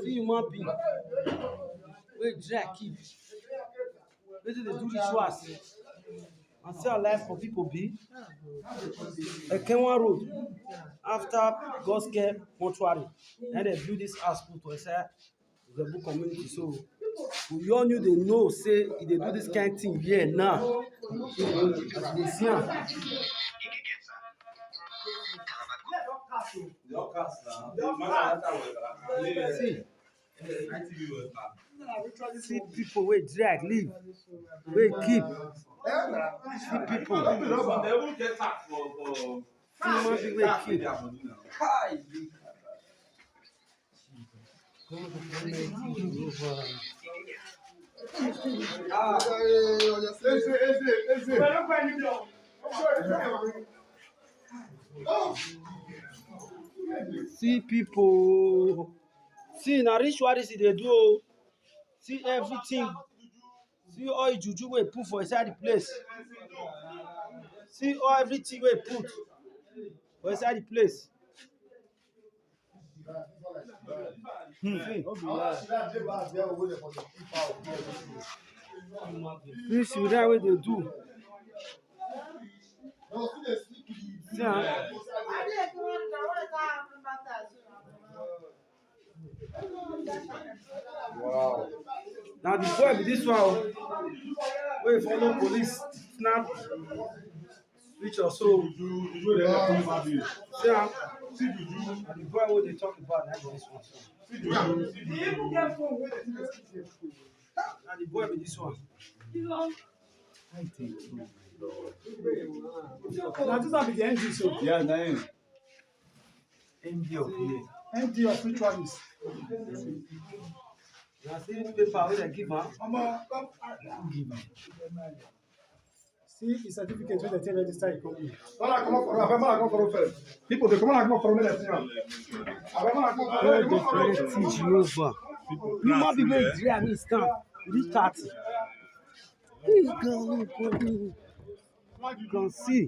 See human being. Wey dry keep. Wetin dey do rituals and see how life for people be. Ekenwa road after gospel mortuary, then they build this house put for inside the book community. So we all knew they know say if they do this kind of thing here now. As we see am. See people wey drag leave, wey keep. See people. See wey keep. See people. See na ritualist they do. See everything. See all juju wey put for inside the place. See all everything wey put for inside the place. This is that way they do. See, wow. Now the boy with this one, wait follow police snap switch or so. See, now the boy what they talk about that this one. Now the boy with this one. Now this one be the NG so. Yeah, name. NG of here. NG of ritualist. Now see the paper wey they give am. Give am. See his certificate wey they take register the company. Come for first. People they come on from there. Teach Jehovah. Human being wey dry me stand. Reach 30. This girl, you can see.